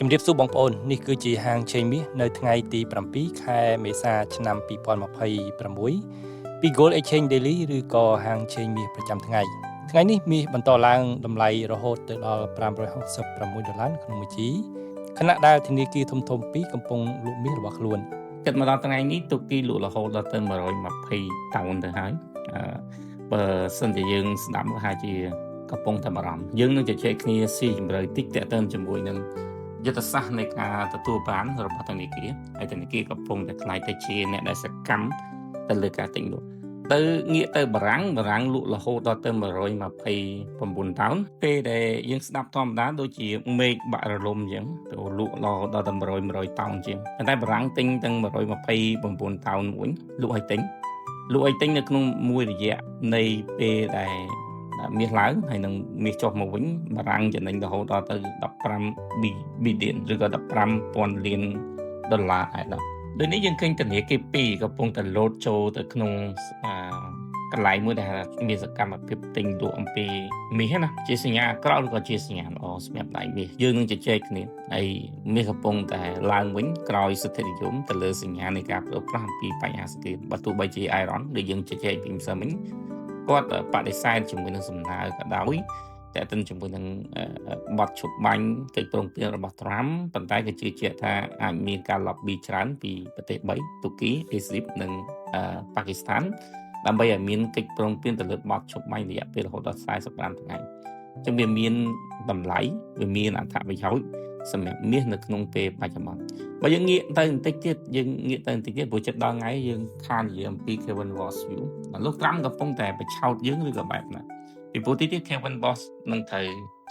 ជំរាបសួរបងប្អូននេះគឺជាហាងឆេងមាសនៅថ្ងៃទី7ខែមេសាឆ្នាំ2026ពី Gold Exchange Daily ឬក៏ហាងឆេងមាសប្រចាំថ្ងៃនេះមាសបន្តឡើងតម្លៃរហូតទៅដល់$566ក្នុងមួយជីខណៈដែលធនាគារធំៗពីរកំពុងលក់មាសរបស់ខ្លួនគិតមកដល់ថ្ងៃនេះទូគីលក់រហូតដល់ទៅ120តោនទៅហើយបើសិនជាយើងស្ដាប់មកហាក់ជាកំពុងតែបារម្ភយើងនឹងជជែកគ្នាស៊ីជម្រៅតិចតើទៅជាមួយនឹងយុទ្ធសាស្ត្រនៃការទទួលបានរបស់ធនាគារហើយធនាគារកំពុងតែខ្លាយទៅជាអ្នកដែលសកម្មទៅលើការទិញលក់ទៅងាកទៅបារាំងលក់រហូតដល់ទៅ129តោនពេលដែលយើងស្ដាប់ធម្មតាដូចជាមេឃបាក់រលំអញ្ចឹងទៅលក់ដល់ទៅ100តោនជាងតែបារាំងទិញទាំង129តោនវិញលក់ឲ្យទិញនៅក្នុងមួយរយៈនៃពេលដែលមាសឡើងហើយនឹងមាសចុះមកវិញបារាំងចំណេញរហូតដល់ទៅ15 billion ឬក៏15,000 លានដុល្លារឯដល់ដូចនេះយើងឃើញធនាគារពីរកំពុងតែលោតចូលទៅក្នុងកន្លែងមួយដែលមានសកម្មភាពទិញលក់អំពីមាសណាជាសញ្ញាអាក្រក់ឬក៏ជាសញ្ញាល្អសម្រាប់ដៃមាសយើងនឹងជជែកគ្នាហើយមាសកំពុងតែឡើងវិញក្រោយសិទ្ធិនិយមទៅលើសញ្ញានៃការប្រើប្រាស់អំពីបញ្ហាសេដ្ឋកិច្ចបើទោះបីជា Iron ដែលយើងជជែកពីម្សិលមិញគាត់បដិសេធជាមួយនឹងសំណើក៏ដោយតែទិនជាមួយនឹងបទឈប់បាញ់កិច្ចព្រមព្រៀងរបស់ត្រាំប៉ុន្តែក៏ជឿជាក់ថាអាចមានការ lobby ច្រើនពីប្រទេស3ទូគីអេស៊ីបនិងប៉ាគីស្ថានដើម្បីឲ្យមានកិច្ចព្រមព្រៀងទៅលើបទឈប់បាញ់រយៈពេលរហូតដល់45ថ្ងៃចឹងវាមានតម្លៃវាមានអត្ថប្រយោជន៍សម្រាប់មាសនៅក្នុងពេលបច្ចុប្បន្នបើយើងងាកទៅបន្តិចទៀតព្រោះចិត្តដល់ថ្ងៃយើងខាននិយាយអំពី Kevin Voss view លោកត្រាំកំពុងតែបញ្ឆោតយើងឬក៏បែបណាពីព្រោះទីទៀត Kevin Voss នឹងត្រូវ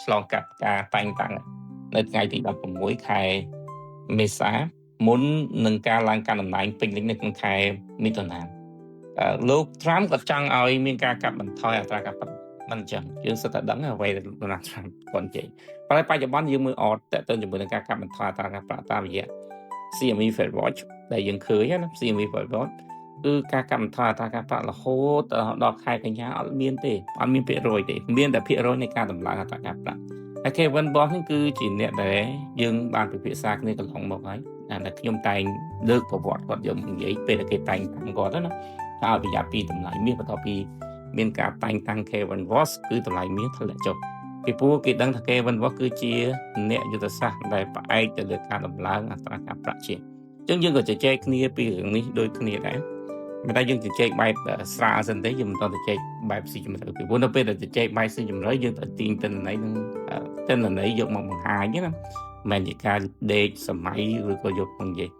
ឆ្លងកាត់ការតែងតាំងនៅថ្ងៃទី16ខែមេសាមុននឹងការឡើងកាន់តំណែងពេញលេញនៅក្នុងខែមិថុនាលោកត្រាំក៏ចង់ឲ្យមានការកាត់បន្ថយអត្រាការប្រាក់មិនអញ្ចឹងយើងសិតតែដឹងអ្វីដែលលោកត្រាំគាត់និយាយប៉ុន្តែបច្ចុប្បន្នយើងមើលអត់តើទៅជាមួយនឹងការកាត់បន្ថយអត្រាការប្រាក់តាមរយៈ CME Fed Watch ដែលយើងឃើញណា CME Fed Watch គឺការកាត់បន្ថយអត្រាការប្រាក់រហូតដល់ខែកញ្ញាអត់មានភាគរយទេមានតែភាគរយនៃការតម្លើងអត្រាការប្រាក់ហើយ Kevin Voss នេះគឺជាអ្នកដែលយើងបានពិភាក្សាគ្នាកន្លងមកហើយតែខ្ញុំតែងលើកប្រវត្តិគាត់យកមកនិយាយពេលដែលគេតែងតាំងគាត់ណាថាឲ្យប្រយ័ត្នពីតម្លៃមាសបន្ទាប់ពីមានការតែងតាំង Kevin Voss គឺតម្លៃមាសធ្លាក់ចុះពីព្រោះគេដឹងថា Kevin Voss គឺជាអ្នកយុទ្ធសាស្ត្រដែលផ្អែកទៅលើការតម្លើងអត្រាការប្រាក់ជាងអញ្ចឹងយើងក៏ជជែកគ្នាពីរឿងនេះដូចគ្នាដែរតែយើងជជែកបែបស្រាលសិនទេយើងមិនតជជែកបែបស៊ីជម្រៅពីព្រោះនៅពេលដែលជជែកបែបស៊ីជម្រៅយើងត្រូវទាញទិន្នន័យនឹងទិន្នន័យយកមកបង្ហាញណាមិនជាការដេកសម័យឬក៏យកមកនិយាយ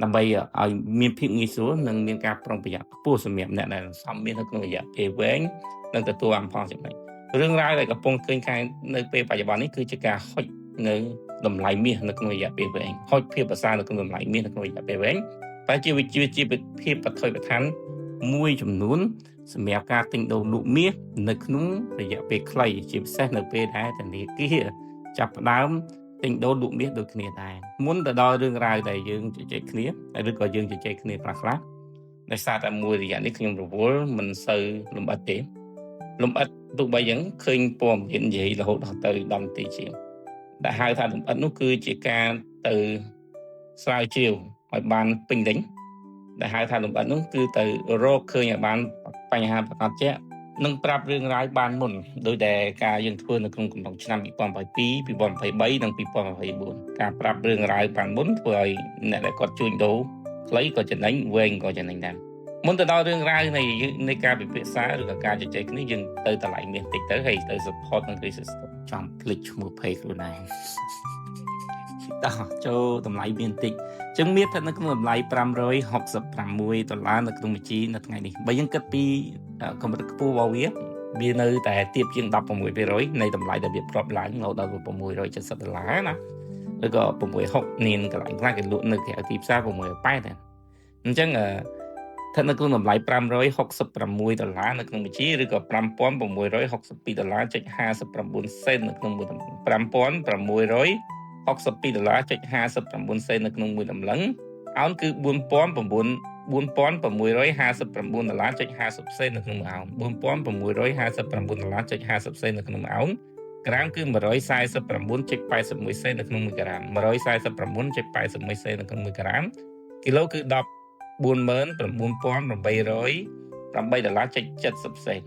ដើម្បីឲ្យមានភាពងាយស្រួលនិងមានការប្រុងប្រយ័ត្នខ្ពស់សម្រាប់អ្នកដែលសំមាននៅក្នុងរយៈពេលវែងនិងទទួលបានផលចំណេញរឿងរ៉ាវដែលកំពុងឃើញខាងនៅពេលបច្ចុប្បន្ននេះគឺជាការហុចនៅតម្លៃមាសនៅក្នុងរយៈពេលវែងហុចភាពប្រសើរនៅក្នុងតម្លៃមាសនៅក្នុងរយៈពេលវែងតែជាភាពបថុយប្រឋានមួយចំនួនសម្រាប់ការទិញដូរលក់មាសនៅក្នុងរយៈពេលខ្លីជាពិសេសនៅពេលដែលធនាគារចាប់ផ្ដើមទិញដូរលក់មាសដូចគ្នាដែរមុនទៅដល់រឿងរ៉ាវដែលយើងជជែកគ្នាឬក៏យើងជជែកគ្នាខ្លះដោយសារតែមួយរយៈនេះខ្ញុំរវល់មិនសូវលំអិតទេលំអិតទោះបីយ៉ាងឃើញព័ត៌មាននិយាយរហូតដល់ទៅ10នាទីជាងដែលហៅថាលំអិតនោះគឺជាការទៅស្រាវជ្រាវឲ្យបានពេញលេញដែលហៅថាលំអិតនោះគឺទៅរកឃើញឲ្យបានបញ្ហាប្រកបជាក់នឹងប្រាប់រឿងរ៉ាវបានមុនដោយតែការយើងធ្វើនៅក្នុងកំឡុងឆ្នាំ2022 2023និង2024ការប្រាប់រឿងរ៉ាវបានមុនធ្វើឲ្យអ្នកដែលគាត់ជួញដូរខ្លីក៏ចំណេញវែងក៏ចំណេញដែរមុនទៅដល់រឿងរ៉ាវនៃការពិភាក្សាឬក៏ការជជែកគ្នាយើងទៅតម្លៃមាសតិចទៅហើយទៅ support និង resistance ចំភ្លេចឈ្មោះ page ខ្លួនឯងចូលតម្លៃមានតិចចឹងមាសស្ថិតនៅក្នុងតម្លៃ$566នៅក្នុងមួយជីនៅថ្ងៃនេះបើយើងគិតពីកម្រិតខ្ពស់របស់វានៅតែទាបជាង 16% នៃតម្លៃដែលវាប្រប់ឡើងដល់$670ណាឬក៏660នានកន្លែងខ្លះគេលក់នៅក្រៅទីផ្សារ680ដែរអញ្ចឹងស្ថិតនៅក្នុងតម្លៃ$566នៅក្នុងមួយជីឬក៏$5,662.59 សេននៅក្នុងមួយ$5,662.59 សេននៅក្នុងមួយតម្លឹងអោនគឺ$4,659.50 សេននៅក្នុងមួយអោន$4,659.50 សេននៅក្នុងមួយអោន ក្រាមគឺ 149.81 សេននៅក្នុង1ក្រាម 149.81 សេននៅក្នុង1ក្រាមគីឡូគឺ $149,808.70 សេន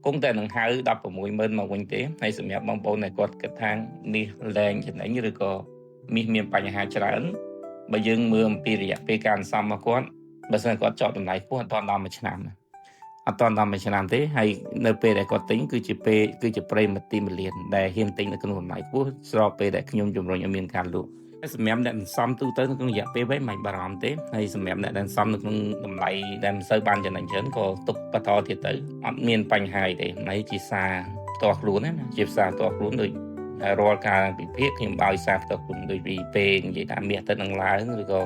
គង់តែនឹងហៅ 16,000 មកវិញទេហើយសម្រាប់បងប្អូនដែលគាត់គិតថាមាសលែងចំណេញឬក៏មាសមានបញ្ហាច្រើនបើយើងមើលអំពីរយៈពេលការសន្សំរបស់គាត់បើសិនគាត់ចោតតម្លៃខ្ពស់អត់ដល់1ឆ្នាំអត់ដល់1ឆ្នាំទេហើយនៅពេលដែលគាត់ទិញគឺជាប្រិមត្តទី1លានដែលហ៊ានទិញនៅក្នុងតម្លៃខ្ពស់ស្របពេលដែលខ្ញុំជំរុញឲ្យមានការលក់សម្រាប់អ្នកសន្សំទូទៅនៅក្នុងរយៈពេលវែងមិនបារម្ភទេហើយសម្រាប់អ្នកដែលសន្សំនៅក្នុងតម្លៃដែលមិនសូវបានចំណេញច្រើនក៏ទុកបន្តទៀតទៅអត់មានបញ្ហាទេហើយជាសារផ្ទាល់ខ្លួនណាជាសារផ្ទាល់ខ្លួនដូចរាល់ការវិភាគខ្ញុំឲ្យសារផ្ទាល់ខ្លួនដូចពីពេលនិយាយថាមាសទៅនឹងឡើងឬក៏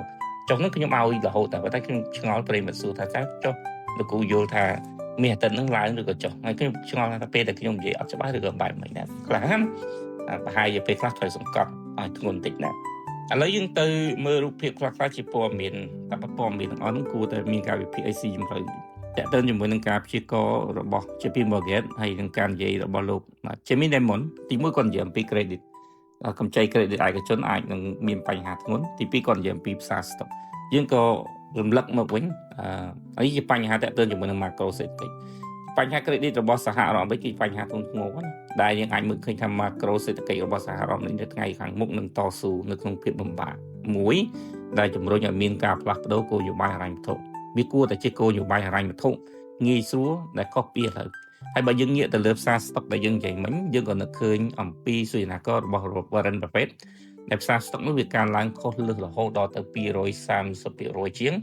ចុះនោះខ្ញុំឲ្យរហូតតែប៉ុន្តែខ្ញុំឆ្ងល់ប្រិមត្តសួរថាតើចុះលោកគ្រូយល់ថាមាសអាទិត្យនឹងឡើងឬក៏ចុះហើយខ្ញុំឆ្ងល់ថាពេលតែខ្ញុំនិយាយអត់ច្បាស់ឬក៏បែបមិនដែរខ្លះប្រហែលជាពេលខ្លះត្រូវសង្កត់ឲ្យធ្ងន់តិចណាស់ឥឡូវយើងទៅមើលរូបភាពខ្លះជាព័ត៌មានតែព័ត៌មានទាំងអស់នោះគួរតែមានការវិភាគឲ្យស៊ីជម្រៅតើតើជាមួយនឹងការព្យាករណ៍របស់ JP Morgan ហើយនឹងការនិយាយរបស់លោក Jamie Dimon ទីមួយគាត់និយាយអំពី credit កម្ចី credit ឯកជនអាចនឹងមានបញ្ហាធ្ងន់ទីពីរគាត់និយាយអំពីផ្សារ stock យើងក៏រំលឹកមកវិញហើយជាបញ្ហាតើតើជាមួយនឹង macro សេដ្ឋកិច្ចបញ្ហា credit របស់សហរដ្ឋអាមេរិកគឺបញ្ហាធ្ងន់ធ្ងរណាដែលយើងអាចមើលឃើញថា macro សេដ្ឋកិច្ចរបស់សហរដ្ឋអាមេរិកនៅថ្ងៃខាងមុខនឹងតស៊ូនៅក្នុងភាពលំបាកមួយដែលជំរុញឲ្យមានការផ្លាស់ប្ដូរគោលនយោបាយហិរញ្ញវត្ថុវាគួរតែជាគោលនយោបាយហិរញ្ញវត្ថុងាយស្រួលដែលខុសពីឥឡូវហើយបើយើងងាកទៅលើផ្សារ stock ដែលយើងនិយាយមិញយើងក៏នឹកឃើញអំពីសវនាកររបស់ Warren Buffett ដែលផ្សារ stock នោះវាកើនឡើងខុសលើសរហូតដល់ទៅ 230% ជាង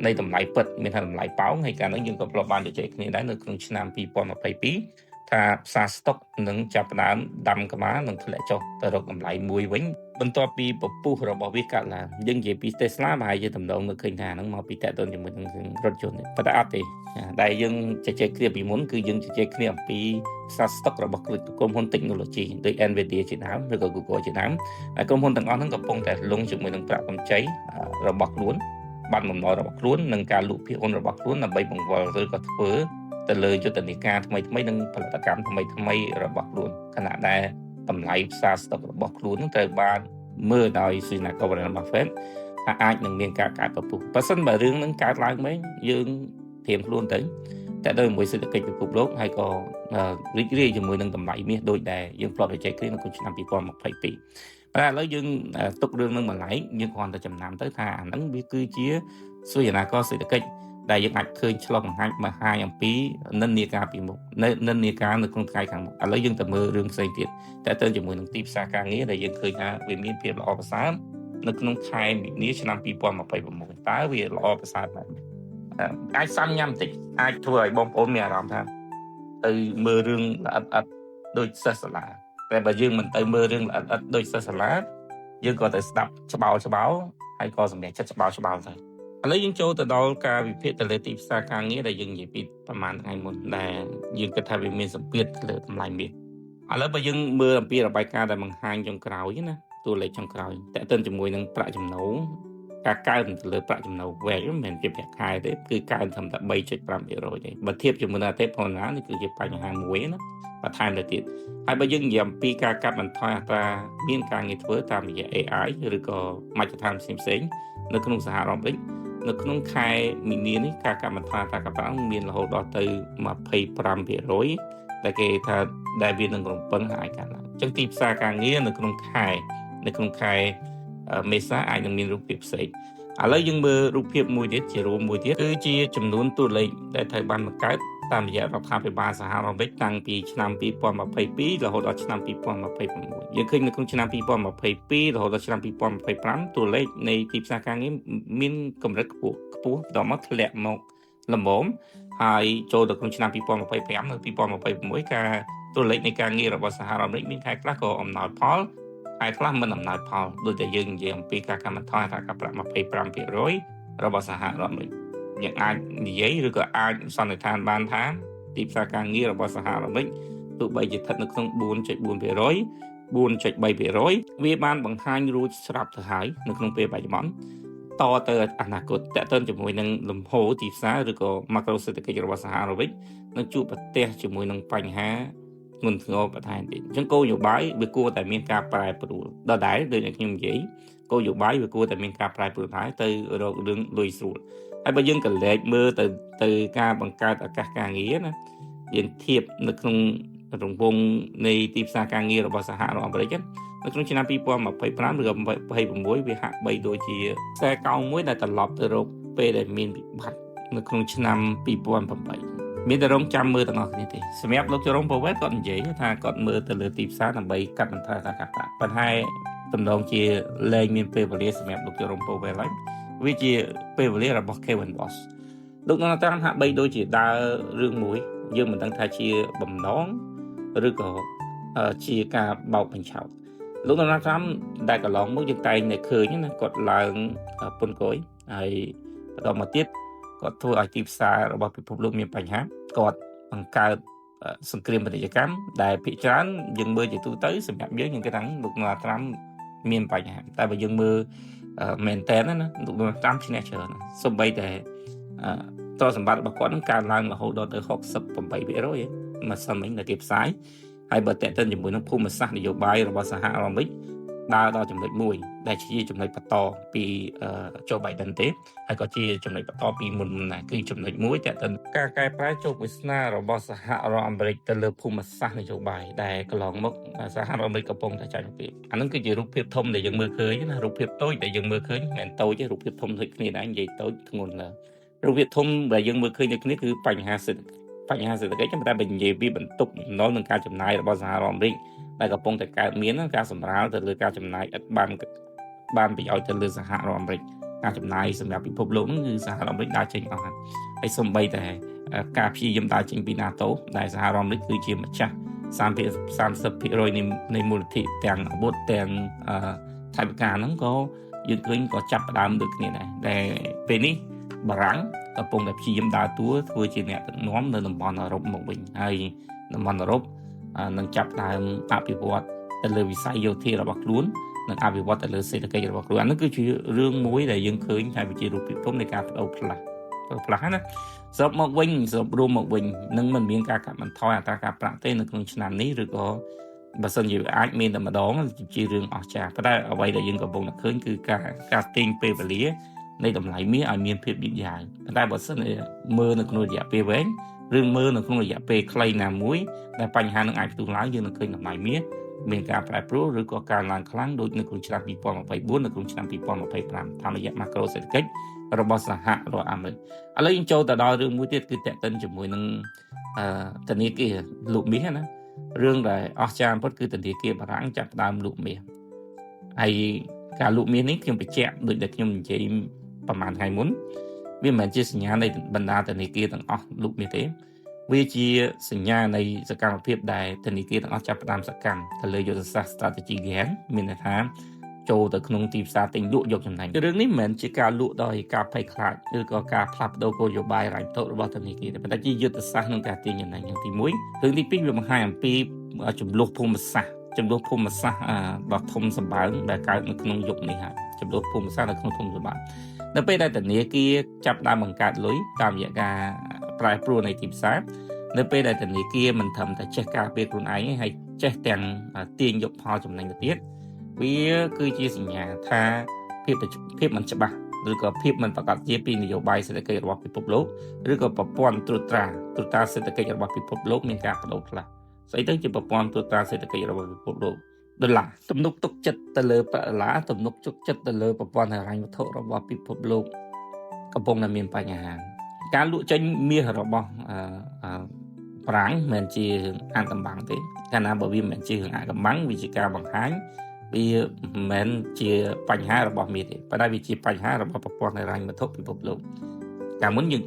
នៃតម្លៃពិតមានថាតម្លៃប៉ោងហើយកាលនោះយើងក៏ធ្លាប់បានជជែកគ្នាដែរនៅក្នុងឆ្នាំ2022ថាផ្សារ stock នឹងចាប់ផ្ដើមដាំក្បាលនិងធ្លាក់ចុះទៅរកតម្លៃមួយវិញបន្ទាប់ពីពពុះរបស់វាកើតឡើងយើងនិយាយពី Tesla ប្រហែលជាដំណងនៅឃើញថាហ្នឹងមកពីតេតូនជាមួយនឹងរថយន្តប៉ុន្តែអត់ទេដែលយើងជជែកគ្នាពីមុនគឺយើងជជែកគ្នាអំពីផ្សារ stock របស់ក្រុមហ៊ុន technology ដូច Nvidia ជាដើមឬក៏ Google ជាដើមហើយក្រុមហ៊ុនទាំងអស់ហ្នឹងកំពុងតែលងជាមួយនឹងប្រាក់កម្ចីរបស់ខ្លួនបានបំណុលរបស់ខ្លួននិងការលក់ភាគហ៊ុនរបស់ខ្លួនដើម្បីបង្វិលឬក៏ធ្វើទៅលើយុទ្ធនាការថ្មីៗនិងផលិតកម្មថ្មីៗរបស់ខ្លួនខណៈដែលតម្លៃផ្សារ stock របស់ខ្លួននឹងត្រូវបានមើលដោយសញ្ញាក Warren Buffett ថាអាចនឹងមានការកើតពពុះបើសិនបើរឿងនឹងកើតឡើងវិញយើងធៀមខ្លួនទៅតែដោយមួយសេដ្ឋកិច្ចពិភពលោកហើយក៏រីករាយជាមួយនឹងតម្លៃមាសដូចដែលយើងធ្លាប់ជជែកគ្នានៅក្នុងឆ្នាំ2022តែឥឡូវយើងទុករឿងនឹងបន្លែងយើងគ្រាន់តែចំណាំទៅថាអាហ្នឹងវាគឺជាសញ្ញាណសេដ្ឋកិច្ចដែលយើងអាចឃើញឆ្លុះបង្ហាញអំពីនិន្នាការពីមុខនិន្នាការនៅក្នុងថ្ងៃខាងមុខឥឡូវយើងទៅមើលរឿងផ្សេងទៀតតែទៅជាមួយនឹងទីផ្សារការងារដែលយើងឃើញថាវាមានភាពល្អប្រសើរនៅក្នុងខែមីនាឆ្នាំ2026តើវាល្អប្រសើរមែនអាចសាំញ៉ាំបន្តិចអាចធ្វើឲ្យបងប្អូនមានអារម្មណ៍ថាទៅមើលរឿងល្អិតដូចសិស្សសាលាតែបើយើងមិនទៅមើលរឿងល្អិតដូចសិស្សសាលាយើងក៏ទៅស្ដាប់ច្បោលហើយក៏សម្រេចចិត្តច្បោលទៅឥឡូវយើងចូលទៅដល់ការវិភាគទៅលើទីផ្សារការងារដែលយើងនិយាយពីប្រហែលថ្ងៃមុនដែលយើងគិតថាវាមានសម្ពាធលើតម្លៃមាសឥឡូវបើយើងមើលអំពីរបាយការណ៍ដែលបង្ហាញចុងក្រោយណាតួលេខចុងក្រោយតើតើជាមួយនឹងប្រាក់ចំណូលការកើនទៅលើប្រាក់ចំណូលវែងមិនមែនជាប្រាក់ខែទេគឺកើនត្រឹមតែ 3.5% ទេបើធៀបជាមួយនឹងអតិផរណានេះគឺជាបញ្ហាមួយណាបន្ថែមទៅទៀតហើយបើយើងនិយាយអំពីការកាត់បន្ថយអត្រាមានការងារធ្វើតាមរយៈ AI ឬក៏មជ្ឈដ្ឋានផ្សេងៗនៅក្នុងសហរដ្ឋអាមេរិកនៅក្នុងខែមីនានេះការកាត់បន្ថយអត្រាកាត់ប្រាក់មានរហូតដល់ទៅ 25% ដែលគេថាដែលវានឹងរំពឹងឲ្យកើតឡើងអញ្ចឹងទីផ្សារការងារនៅក្នុងខែមេសាអាចនឹងមានរូបភាពផ្សេងឥឡូវយើងមើលរូបភាពមួយទៀតជារួមមួយទៀតគឺជាចំនួនតួលេខដែលត្រូវបានបង្កើតតាមរយៈរដ្ឋាភិបាលសហរដ្ឋអាមេរិកតាំងពីឆ្នាំ2022រហូតដល់ឆ្នាំ2026យើងឃើញនៅក្នុងឆ្នាំ2022រហូតដល់ឆ្នាំ2025តួលេខនៃទីផ្សារការងារមានកម្រិតខ្ពស់ដល់មកធ្លាក់មកល្មមហើយចូលទៅក្នុងឆ្នាំ2025និង2026ការតួលេខនៃការងាររបស់សហរដ្ឋអាមេរិកមានខែខ្លះក៏អំណោយផលខែខ្លះមិនអំណោយផលដូចតែយើងនិយាយអំពីការកាត់បន្ថយអត្រាកាត់ប្រាក់ 25% របស់សហរដ្ឋអាមេរិកយើងអាចនិយាយឬក៏អាចសន្និដ្ឋានបានថាទីផ្សារការងាររបស់សហរដ្ឋអាមេរិកទោះបីជាស្ថិតនៅក្នុង 4.4% 4.3% វាបានបង្ហាញរួចស្រាប់ទៅហើយនៅក្នុងពេលបច្ចុប្បន្នតទៅអនាគតតើតើជាមួយនឹងលំហូរទីផ្សារឬក៏ macro សេដ្ឋកិច្ចរបស់សហរដ្ឋអាមេរិកនឹងជួបប្រទះជាមួយនឹងបញ្ហា ធ្ងន់ធ្ងរបន្ថែមទៀតអញ្ចឹងគោលនយោបាយវាគួរតែមានការប្រែប្រួលដដែលដូចអ្នកខ្ញុំនិយាយគោលនយោបាយវាគួរតែមានការប្រែប្រួលដែរទៅរករឿងលុយស្រួលហើយបើយើងកលែកមើលទៅការបង្កើតឱកាសការងារណាយើងធៀបនៅក្នុងរង្វង់នៃទីផ្សារការងាររបស់សហរដ្ឋអាមេរិកនៅក្នុងឆ្នាំ2025ឬក៏26វាហាក់បីដូចជាខ្សែកោងមួយដែលត្រឡប់ទៅរកពេលដែលមានវិបត្តិនៅក្នុងឆ្នាំ2008មានតែរងចាំមើលទាំងអស់គ្នាទេសម្រាប់លោកជរំពវេតគាត់និយាយថាគាត់មើលទៅលើទីផ្សារដើម្បីកាត់បន្ថយការកាត់ប្រាក់ប៉ុន្តែតំណងជាលែងមានពេលវេលាសម្រាប់លោកជរំពវេតឡើយវាជាពេលវេលារបស់ Kevin Boss លោកនៅតាមហាក់បីដូចជាដើររឿងមួយយើងមិនដឹងថាជាបំណងឬក៏ជាការបោកបញ្ឆោតលោកនៅតាមដែលកន្លងមកយើងតែងតែឃើញណាគាត់ឡើងពន្ធគយហើយបន្តមកទៀតគាត់ធ្វើឲ្យទីផ្សាររបស់ពិភពលោកមានបញ្ហាគាត់បង្កើតសង្គ្រាមពាណិជ្ជកម្មដែលភាគច្រើនយើងមើលជាទូទៅសម្រាប់យើងគេថាលោកនៅតាមមានបញ្ហាតែបើយើងមើលមែនតើណាលោកនៅតាមឈ្នះច្រើនសូម្បីតែទ្រព្យសម្បត្តិរបស់គាត់នឹងកើនឡើងរហូតដល់ទៅ 68% មួយសិនមិញដែលគេផ្សាយហើយបើតេតិនជាមួយនឹងភូមិសាស្ត្រនយោបាយរបស់សហរដ្ឋអាមេរិកដើរដល់ចំណុចមួយដែលជាចំណុចបន្តពីโจ Biden ទេហើយក៏ជាចំណុចបន្តពីមុនដែរគឺចំណុចមួយតេតិនការកែប្រែជោគវាសនារបស់សហរដ្ឋអាមេរិកទៅលើភូមិសាស្ត្រនយោបាយដែលកន្លងមកសហរដ្ឋអាមេរិកកំពុងតែចាញ់ពីអានឹងគឺជារូបភាពធំដែលយើងមើលឃើញណារូបភាពតូចដែលយើងមើលឃើញមិនមែនតូចទេរូបភាពធំដូចគ្នាដែរនិយាយតូចធ្ងន់ឡើយរូបភាពធំដែលយើងមើលឃើញដូចគ្នាគឺបញ្ហាសេដ្ឋកិច្ចប៉ុន្តែបើនិយាយពីបន្ទុកបំណុលនឹងការចំណាយរបស់សហរដ្ឋអាមេរិកដែលកំពុងតែកើតមានការសម្រាលទៅលើការចំណាយឥតបានប្រយោជន៍ទៅលើសហរដ្ឋអាមេរិកការចំណាយសម្រាប់ពិភពលោកហ្នឹងគឺសហរដ្ឋអាមេរិកដើរចេញអស់ហើយសូម្បីតែការព្យាយាមដើរចេញពី NATO ដែលសហរដ្ឋអាមេរិកគឺជាម្ចាស់ 30% នៃមូលនិធិទាំងអាវុធទាំងថវិកាហ្នឹងក៏យើងឃើញក៏ចាប់ផ្ដើមដូចគ្នាដែរដែលពេលនេះបារាំងកំពុងតែព្យាយាមដើរតួធ្វើជាអ្នកដឹកនាំនៅតំបន់អឺរ៉ុបមកវិញហើយតំបន់អឺរ៉ុបនឹងចាប់ផ្ដើមអភិវឌ្ឍទៅលើវិស័យយោធារបស់ខ្លួននិងអភិវឌ្ឍទៅលើសេដ្ឋកិច្ចរបស់ខ្លួនអានោះគឺជារឿងមួយដែលយើងឃើញថាវាជារូបភាពធំនៃការបដូរផ្លាស់ណាសរុបមកវិញសរុបរួមមកវិញនឹងមិនមានការកាត់បន្ថយអត្រាការប្រាក់ទេនៅក្នុងឆ្នាំនេះឬក៏បើសិនជាអាចមានតែម្ដងជារឿងអស្ចារ្យប៉ុន្តែអ្វីដែលយើងកំពុងតែឃើញគឺការទាញពេលវេលានៃតម្លៃមាសឲ្យមានភាពយឺតយ៉ាវប៉ុន្តែបើសិនជាមើលនៅក្នុងរយៈពេលវែងឬមើលនៅក្នុងរយៈពេលខ្លីណាមួយដែលបញ្ហានឹងអាចផ្ទុះឡើងយើងនឹងឃើញតម្លៃមាសមានការប្រែប្រួលឬក៏កើនឡើងខ្លាំងដូចនៅក្នុងឆ្នាំ2024នៅក្នុងឆ្នាំ2025តាមរយៈម៉ាក្រូសេដ្ឋកិច្ចរបស់សហរដ្ឋអាមេរិកឥឡូវយើងចូលទៅដល់រឿងមួយទៀតគឺតេតិនជាមួយនឹងធនាគារលក់មាសណារឿងដែលអស្ចារ្យបំផុតគឺធនាគារបារាំងចាប់ផ្ដើមលក់មាសហើយការលក់មាសនេះខ្ញុំបញ្ជាក់ដូចដែលខ្ញុំនិយាយប្រហែលថ្ងៃមុនវាមិនមែនជាសញ្ញានៃបណ្ដាធនាគារទាំងអស់លក់មាសទេវាជាសញ្ញានៃសកម្មភាពដែលធនាគារទាំងអស់ចាប់ផ្ដើមសកម្មទៅលើយុទ្ធសាស្ត្រ strategy gain មានន័យថាចូលទៅក្នុងទីផ្សារទិញលក់យកចំណេញរឿងនេះមិនមែនជាការលក់ដោយការភ័យខ្លាចឬក៏ការផ្លាស់ប្ដូរគោលនយោបាយរ៉ាញ់តូចរបស់ធនាគារទេប៉ុន្តែជាយុទ្ធសាស្ត្រក្នុងការទាញចំណេញទី1រឿងទី2វាបង្ហាញអំពីចំនួនភូមិសាស្ត្រដ៏ធំសម្បើមដែលកើតនៅក្នុងយុគនេះហើយចំនួនភូមិសាស្ត្រនៅក្នុងធំសម្បើមនៅពេលដែលធនាគារចាប់ផ្ដើមបង្កើតលុយតាមរយៈការប្រែប្រួលនៃទីផ្សារនៅពេលដែលធនាគារមិនត្រឹមតែចេះការពារខ្លួនឯងទេហើយចេះទាំងទាញយកផលចំណេញទៅទៀតវាគឺជាសញ្ញាថាភាពមិនច្បាស់ឬក៏ភាពមិនប្រកបជាពីនយោបាយសេដ្ឋកិច្ចរបស់ពិភពលោកឬក៏ប្រព័ន្ធត្រួតត្រាសេដ្ឋកិច្ចរបស់ពិភពលោកមានការបដូរផ្លាស់ស្អីទៅជាប្រព័ន្ធត្រួតត្រាសេដ្ឋកិច្ចរបស់ពិភពលោកដុល្លារទំនុកទុកចិត្តទៅលើប្រាក់ដុល្លារទំនុកទុកចិត្តទៅលើប្រព័ន្ធហិរញ្ញវត្ថុរបស់ពិភពលោកកំពុងតែមានបញ្ហាការលក់ចេញមាសរបស់ប្រាំងមិនមែនជាអាថ៌កំបាំងទេកាលណាបើវាមិនមែនជារឿងអាថ៌កំបាំងវាជាការបង្ហាញវាមិនមែនជាបញ្ហារបស់មាសទេប៉ុន្តែវាជាបញ្ហារបស់ប្រព័ន្ធហិរញ្ញវត្ថុពិភពលោកកាលមុនយើង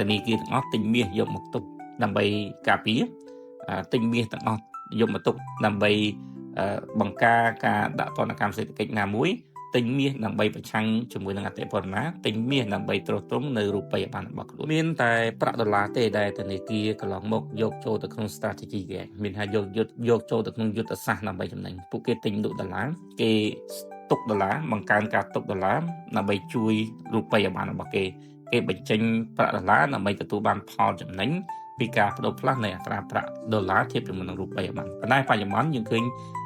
ធនាគារទាំងអស់ទិញមាសយកមកទុកដើម្បីការពារទិញមាសទាំងអស់យកមកទុកដើម្បីបង្ការការដាក់ទណ្ឌកម្មសេដ្ឋកិច្ចណាមួយទិញមាសដើម្បីប្រឆាំងជាមួយនឹងអតិផរណាទិញមាសដើម្បីទ្រទ្រង់នៅរូបិយប័ណ្ណរបស់ខ្លួនមានតែប្រាក់ដុល្លារទេដែលធនាគារកន្លងមកយកចូលទៅក្នុង strategy គេមានថាយកចូលទៅក្នុងយុទ្ធសាស្ត្រដើម្បីចំណេញពួកគេទិញលក់ដុល្លារគេទុកដុល្លារបង្កើនការទុកដុល្លារដើម្បីជួយរូបិយប័ណ្ណរបស់គេបញ្ចេញប្រាក់ដុល្លារដើម្បីទទួលបានផលចំណេញ ពីការបដូរផ្លាស់នៃអត្រាប្រាក់ដុល្លារធៀបជាមួយនឹងរូបិយប័ណ្ណប៉ុន្តែបច្ចុប្បន្នយើងឃើញ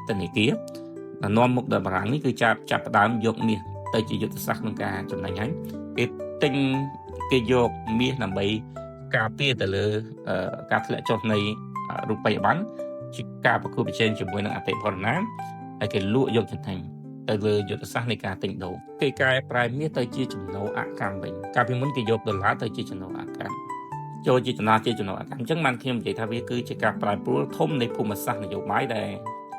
ធនាគារនាំមុខដល់បារាំងនេះគឺចាប់ផ្ដើមយកមាសទៅជាយុទ្ធសាស្ត្រក្នុងការចំណេញហើយគេយកមាសដើម្បីការពារទៅលើការធ្លាក់ចុះនៃរូបិយប័ណ្ណជាការប្រគល់ប្រជែងជាមួយនឹងអតិផរណាហើយគេលក់យកចំណេញទៅលើយុទ្ធសាស្ត្រនៃការទិញដូរគេកែប្រែមាសទៅជាចំណូលអកម្មវិញកាលពីមុនគេយកដុល្លារទៅជាចំណូលអកម្មចូលជាចំណូលអកម្មអញ្ចឹងបានខ្ញុំនិយាយថាវាគឺជាការប្រែប្រួលធំនៃភូមិសាស្ត្រនយោបាយដែល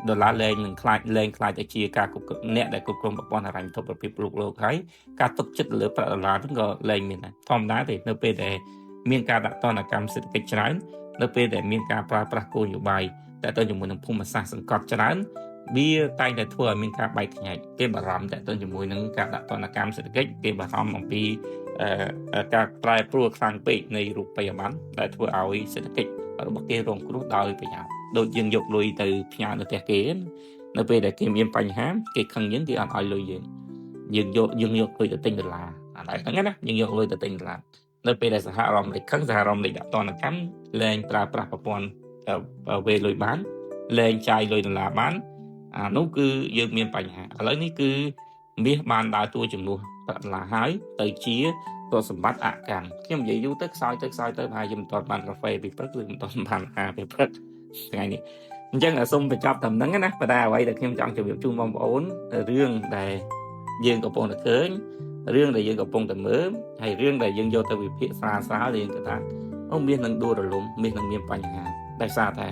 ដុល្លារលែងខ្លាយទៅជាការគ្រប់គ្រងអ្នកដែលគ្រប់គ្រងប្រព័ន្ធហិរញ្ញវត្ថុប្រភេទលោកហើយការទុកចិត្តលើប្រាក់ដុល្លារហ្នឹងក៏លែងមានដែរធម្មតាទេនៅពេលដែលមានការដាក់ទណ្ឌកម្មសេដ្ឋកិច្ចច្រើននៅពេលដែលមានការប្រើប្រាស់គោលនយោបាយតែទៅជាមួយនឹងភូមិសាស្ត្រសង្កត់ច្រើនវាតែងតែធ្វើឲ្យមានការបែកខ្ញែកគេបារម្ភតែទៅជាមួយនឹងការដាក់ទណ្ឌកម្មសេដ្ឋកិច្ចគេបារម្ភអំពីការប្រែប្រួលខ្លាំងពេកនៃរូបិយប័ណ្ណដែលធ្វើឲ្យសេដ្ឋកិច្ចរបស់គេរងគ្រោះដោយប្រយោជន៍ដូចយើងយកលុយទៅផ្ញើនៅផ្ទះគេនៅពេលដែលគេមានបញ្ហាគេខឹងយើងគេអត់ឲ្យលុយយើងយកលុយទៅទិញដុល្លារអាហ្នឹងណាយើងយកលុយទៅទិញដុល្លារនៅពេលដែលសហរដ្ឋអាមេរិកខឹងសហរដ្ឋអាមេរិកដាក់ទណ្ឌកម្មលែងប្រើប្រាស់ប្រព័ន្ធវេលុយបានលែងចាយលុយដុល្លារបានអានោះគឺយើងមានបញ្ហាឥឡូវនេះគឺមាសបានដើរតួជំនួសប្រាក់ដុល្លារហើយទៅជាទ្រព្យសម្បត្តិអកម្មខ្ញុំនិយាយយូរទៅខ្សោយទៅប្រហែលជាមិនទាន់បានកាហ្វេពីព្រឹកឬមិនទាន់បានអាហារពីព្រឹកថ្ងៃនេះអញ្ចឹងសូមបញ្ចប់តែហ្នឹងណាប៉ុន្តែអ្វីដែលខ្ញុំចង់ជម្រាបជូនបងប្អូនរឿងដែលយើងកំពុងតែឃើញរឿងដែលយើងកំពុងតែមើលហើយរឿងដែលយើងយកទៅវិភាគស្រាលដែលយើងគិតថាមាសនឹងដួលរលំមាសនឹងមានបញ្ហាដោយសារតែ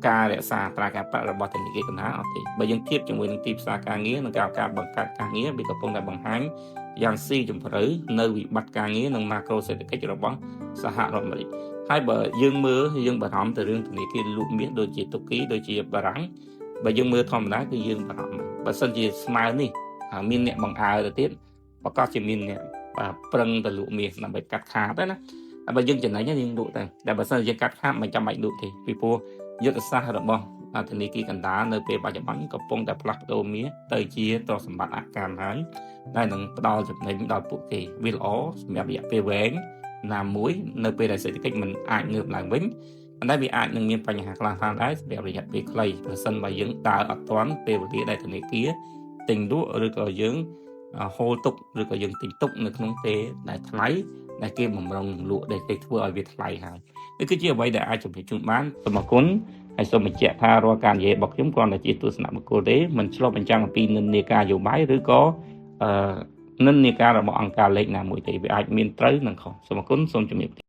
ការរក្សាអត្រាការប្រាក់របស់ធនាគារកណ្ដាលអត់ទេបើយើងធៀបជាមួយនឹងទីផ្សារការងារនិងការបង្កើតការងារវាកំពុងតែបង្ហាញយ៉ាងស៊ីជម្រៅនៅវិបត្តិការងារនិងម៉ាក្រូសេដ្ឋកិច្ចរបស់សហរដ្ឋអាមេរិកហើយបើយើងមើលយើងបារម្ភទៅរឿងធនាគារលក់មាសដូចជាតុគីដូចជាបារាំងបើយើងមើលធម្មតាគឺយើងបារម្ភបើសិនជាស្មើនេះមានអ្នកបង្អើទៅទៀតប្រកាសជាមានអ្នកប្រឹងទៅលក់មាសដើម្បីកាត់ខាតណាបើយើងចំណេញយើងលក់ទៅតែបើសិនជាយើងកាត់ខាតមិនចាំបាច់លក់ទេពីព្រោះយុទ្ធសាស្ត្ររបស់ធនាគារកណ្ដាលនៅពេលបច្ចុប្បន្នកំពុងតែផ្លាស់ប្ដូរមាសទៅជាទ្រព្យសម្បត្តិអកម្មហើយដែលនឹងផ្ដល់ចំណេញដល់ពួកគេវាល្អសម្រាប់រយៈពេលវែងណាមួយនៅពេលដែលសេដ្ឋកិច្ចមិនអាចងើបឡើងវិញប៉ុន្តែវាអាចនឹងមានបញ្ហាខ្លះដែរសម្រាប់រយៈពេលខ្លីប្រសិនបើយើងដើរអត់ទាន់ពេលវេលាដែលធនាគារទិញលក់ឬក៏យើងហូរទុកឬក៏យើងទិញទុកនៅក្នុងពេលដែលថ្លៃដែលគេបំរុងលក់ដែលគេធ្វើឲ្យវាថ្លៃហើយនេះគឺជាអ្វីដែលអាចជម្រាបជូនបានសូមអរគុណហើយសូមបញ្ជាក់ថារាល់ការនិយាយរបស់ខ្ញុំគ្រាន់តែជាទស្សនៈបុគ្គលទេមិនឆ្លុះបញ្ចាំងអំពីនិន្នាការនយោបាយឬក៏និន្នាការរបស់អង្គការលេខណាមួយទេវាអាចមានត្រូវនិងខុសសូមអរគុណសូមជម្រាប